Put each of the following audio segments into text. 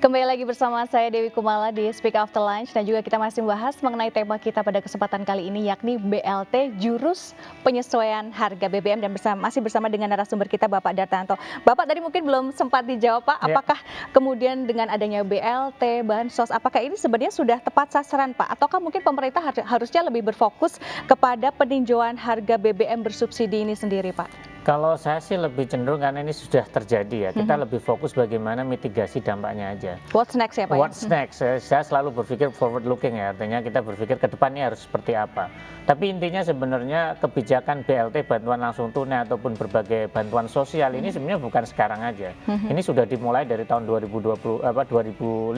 Kembali lagi bersama saya Dewi Kumala di Speak After Lunch dan juga kita masih membahas mengenai tema kita pada kesempatan kali ini yakni BLT Jurus Penyesuaian Harga BBM dan masih bersama dengan narasumber kita Bapak Dartanto. Bapak tadi mungkin belum sempat dijawab Pak, apakah kemudian dengan adanya BLT, Bansos, apakah ini sebenarnya sudah tepat sasaran Pak? Ataukah mungkin pemerintah harusnya lebih berfokus kepada peninjauan harga BBM bersubsidi ini sendiri Pak? Kalau saya sih lebih cenderung karena ini sudah terjadi ya, kita lebih fokus bagaimana mitigasi dampaknya aja. What's next ya Pak? What's next? Saya selalu berpikir forward looking ya, artinya kita berpikir ke depannya harus seperti apa. Tapi intinya sebenarnya kebijakan BLT bantuan langsung tunai ataupun berbagai bantuan sosial ini sebenarnya bukan sekarang aja. Ini sudah dimulai dari tahun 2005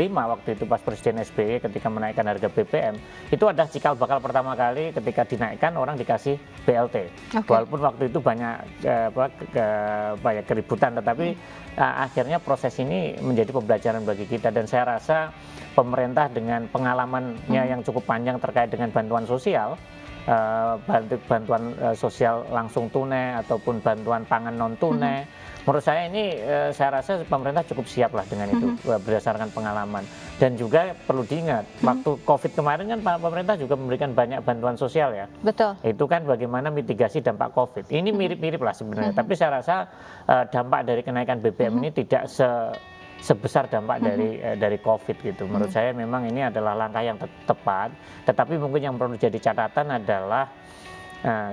waktu itu pas Presiden SBY ketika menaikkan harga BBM. Itu ada cikal bakal pertama kali ketika dinaikkan orang dikasih BLT. Walaupun waktu itu banyak banyak keributan, tetapi akhirnya proses ini menjadi pembelajaran bagi kita dan saya rasa pemerintah dengan pengalamannya yang cukup panjang terkait dengan bantuan sosial, bantuan sosial langsung tunai ataupun bantuan pangan non tunai, menurut saya ini saya rasa pemerintah cukup siap lah dengan itu berdasarkan pengalaman. Dan juga perlu diingat waktu COVID kemarin kan pemerintah juga memberikan banyak bantuan sosial ya. Betul. Itu kan bagaimana mitigasi dampak COVID. Ini mirip-mirip lah sebenarnya. Tapi saya rasa dampak dari kenaikan BBM ini tidak sebesar dampak dari COVID gitu. Menurut saya memang ini adalah langkah yang tepat. Tetapi mungkin yang perlu jadi catatan adalah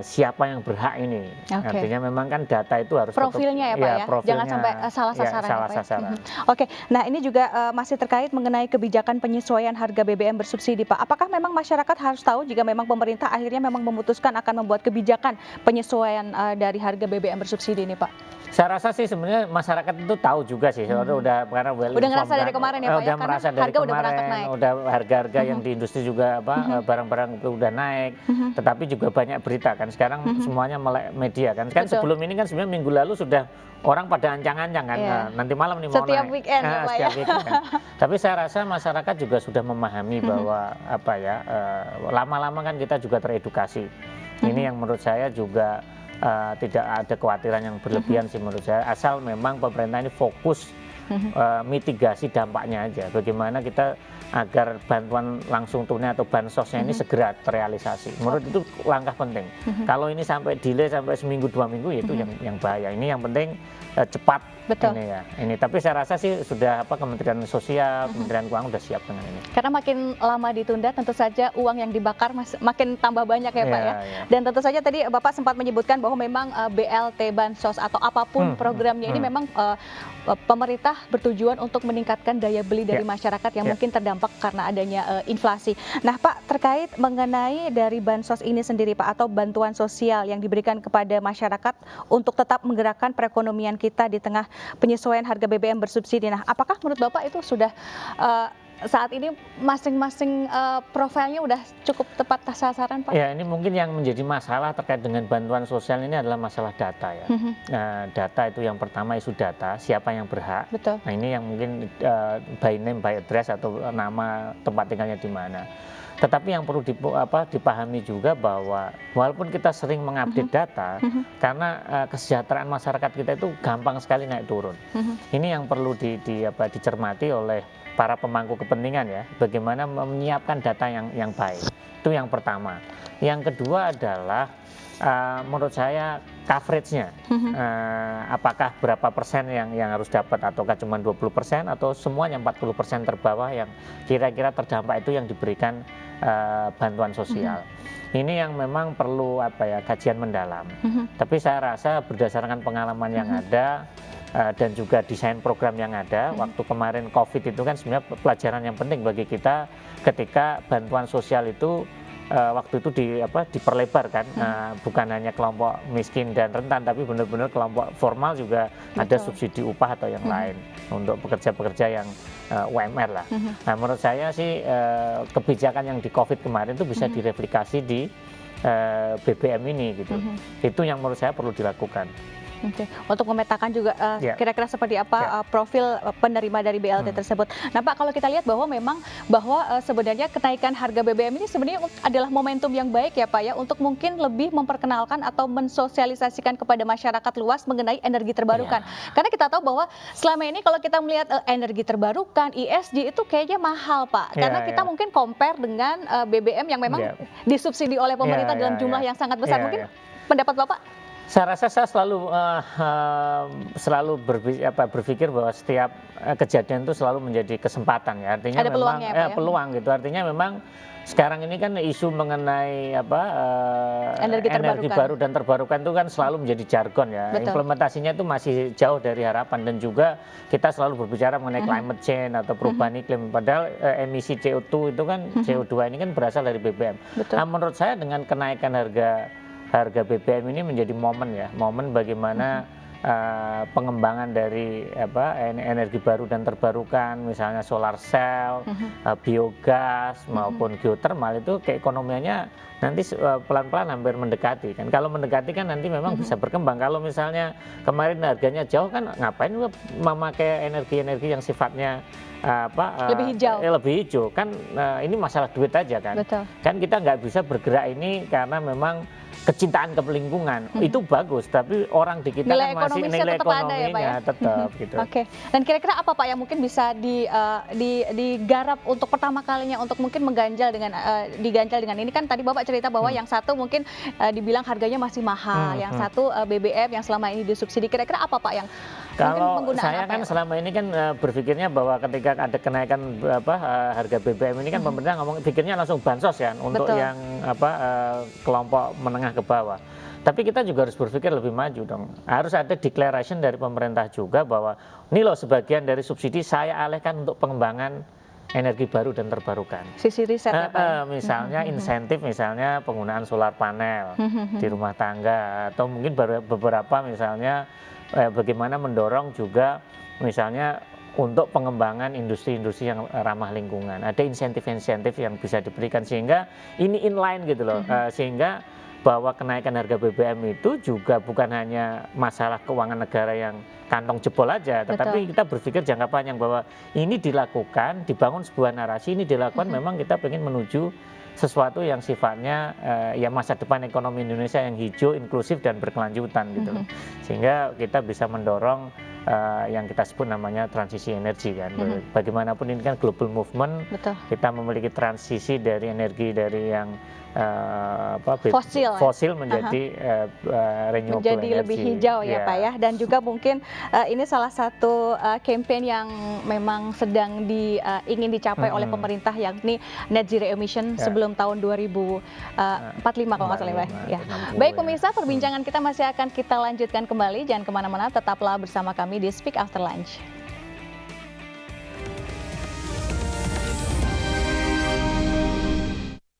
siapa yang berhak ini. Artinya memang kan data itu harus profilnya ya Pak ya, profilnya, jangan sampai salah sasaran. Salah sasaran. Oke, nah ini juga masih terkait mengenai kebijakan penyesuaian harga BBM bersubsidi Pak. Apakah memang masyarakat harus tahu jika memang pemerintah akhirnya memang memutuskan akan membuat kebijakan penyesuaian dari harga BBM bersubsidi ini Pak? Saya rasa sih sebenarnya masyarakat itu tahu juga sih, udah karena udah ngerasa dari kemarin ya Pak udah ya, merasa dari harga kemarin, udah harga-harga yang di industri juga barang-barang udah naik, tetapi juga banyak berita kan sekarang semuanya melek media kan. Sebelum ini kan sebenarnya minggu lalu sudah orang pada ancang-ancang kan, nanti malam nih mau setiap naik. Weekend ya Pak ya. Weekend. Tapi saya rasa masyarakat juga sudah memahami bahwa lama-lama kan kita juga teredukasi. Ini yang menurut saya juga tidak ada kekhawatiran yang berlebihan sih menurut saya, asal memang pemerintah ini fokus mitigasi dampaknya aja, bagaimana kita agar bantuan langsung tunai atau bansosnya ini segera terrealisasi. Menurut itu langkah penting. Kalau ini sampai delay sampai seminggu 2 minggu itu yang bahaya. Ini yang penting cepat. Betul. Ini ya. Ini tapi saya rasa sih sudah Kementerian Sosial, Kementerian Keuangan sudah siap dengan ini. Karena makin lama ditunda tentu saja uang yang dibakar makin tambah banyak ya Pak ya. Dan tentu saja tadi Bapak sempat menyebutkan bahwa memang BLT, Bansos atau apapun programnya ini memang pemerintah bertujuan untuk meningkatkan daya beli dari masyarakat yang mungkin terdampak karena adanya inflasi. Nah Pak, terkait mengenai dari Bansos ini sendiri Pak atau bantuan sosial yang diberikan kepada masyarakat untuk tetap menggerakkan perekonomian kita di tengah penyesuaian harga BBM bersubsidi. Nah, apakah menurut Bapak itu sudah saat ini masing-masing profilnya udah cukup tepat sasaran Pak? Ya, ini mungkin yang menjadi masalah terkait dengan bantuan sosial ini adalah masalah data ya. Data itu yang pertama, isu data, siapa yang berhak. Betul. Nah ini yang mungkin by name, by address atau nama tempat tinggalnya di mana. Tetapi yang perlu dipahami juga bahwa walaupun kita sering mengupdate data, karena kesejahteraan masyarakat kita itu gampang sekali naik turun. Ini yang perlu dicermati oleh para pemangku kepentingan ya, bagaimana menyiapkan data yang baik. Itu yang pertama. Yang kedua adalah menurut saya coveragenya, apakah berapa persen yang harus dapat ataukah cuma 20% atau semuanya 40% terbawah yang kira-kira terdampak itu yang diberikan bantuan sosial. Ini yang memang perlu kajian mendalam. Tapi saya rasa berdasarkan pengalaman yang ada dan juga desain program yang ada, waktu kemarin COVID itu kan sebenarnya pelajaran yang penting bagi kita ketika bantuan sosial itu waktu itu diperlebar kan, bukan hanya kelompok miskin dan rentan, tapi benar-benar kelompok formal juga ada subsidi upah atau yang lain untuk pekerja-pekerja yang UMR lah. Nah menurut saya sih kebijakan yang di COVID kemarin itu bisa direplikasi di BBM ini gitu. Itu yang menurut saya perlu dilakukan. Oke. Untuk memetakan juga kira-kira seperti apa profil penerima dari BLT tersebut. Nah Pak, kalau kita lihat bahwa memang sebenarnya kenaikan harga BBM ini sebenarnya adalah momentum yang baik ya Pak ya, untuk mungkin lebih memperkenalkan atau mensosialisasikan kepada masyarakat luas mengenai energi terbarukan. Karena kita tahu bahwa selama ini kalau kita melihat energi terbarukan, ESG itu kayaknya mahal Pak. Karena kita mungkin compare dengan BBM yang memang disubsidi oleh pemerintah dalam jumlah yang sangat besar. Mungkin pendapat Bapak? Saya rasa saya selalu berpikir bahwa setiap kejadian itu selalu menjadi kesempatan ya. Artinya ada memang peluang gitu. Artinya memang sekarang ini kan isu mengenai energi baru dan terbarukan itu kan selalu menjadi jargon ya. Betul. Implementasinya itu masih jauh dari harapan, dan juga kita selalu berbicara mengenai climate change atau perubahan iklim. Padahal emisi CO2 itu kan CO2 ini kan berasal dari BBM. Nah, menurut saya dengan kenaikan harga BBM ini menjadi momen bagaimana pengembangan dari energi baru dan terbarukan, misalnya solar cell, biogas maupun geothermal, itu keekonomiannya nanti pelan-pelan hampir mendekati kan. Kalau mendekati kan nanti memang bisa berkembang. Kalau misalnya kemarin harganya jauh kan, ngapain memakai energi-energi yang sifatnya lebih hijau kan, ini masalah duit aja kan. Betul. Kan kita nggak bisa bergerak ini karena memang kecintaan ke lingkungan itu bagus, tapi orang di kita nilai kan masih nilai ekonominya tetap gitu. Oke. Dan kira-kira apa Pak yang mungkin bisa digarap untuk pertama kalinya untuk mungkin diganjal dengan ini, kan tadi Bapak cerita bahwa yang satu mungkin dibilang harganya masih mahal, yang satu BBM yang selama ini disubsidi. Kira-kira apa Pak yang kalau saya kan selama ini kan berpikirnya bahwa ketika ada kenaikan harga BBM ini kan pemerintah pikirnya langsung bansos ya untuk yang kelompok menengah ke bawah. Tapi kita juga harus berpikir lebih maju dong. Harus ada declaration dari pemerintah juga bahwa ini loh sebagian dari subsidi saya alihkan untuk pengembangan energi baru dan terbarukan. Sisi riset ya Pak. Misalnya insentif, misalnya penggunaan solar panel di rumah tangga, atau mungkin beberapa misalnya bagaimana mendorong juga misalnya untuk pengembangan industri-industri yang ramah lingkungan. Ada insentif-insentif yang bisa diberikan sehingga ini inline gitu loh, sehingga bahwa kenaikan harga BBM itu juga bukan hanya masalah keuangan negara yang kantong jebol aja, tetapi kita berpikir jangka panjang bahwa ini dilakukan, dibangun sebuah narasi, ini dilakukan memang kita ingin menuju sesuatu yang sifatnya ya masa depan ekonomi Indonesia yang hijau, inklusif dan berkelanjutan gitu loh. Sehingga kita bisa mendorong yang kita sebut namanya transisi energi kan. Bagaimanapun ini kan global movement. Betul. Kita memiliki transisi dari energi dari yang fosil menjadi renewable menjadi energy. lebih hijau ya Pak ya. Dan juga mungkin ini salah satu campaign yang memang sedang ingin dicapai oleh pemerintah, yakni net zero emission sebelum tahun 2045 kalau nggak salah ya. Baik pemirsa, perbincangan kita masih akan kita lanjutkan kembali. Jangan kemana-mana, tetaplah bersama kami di Speak After Lunch.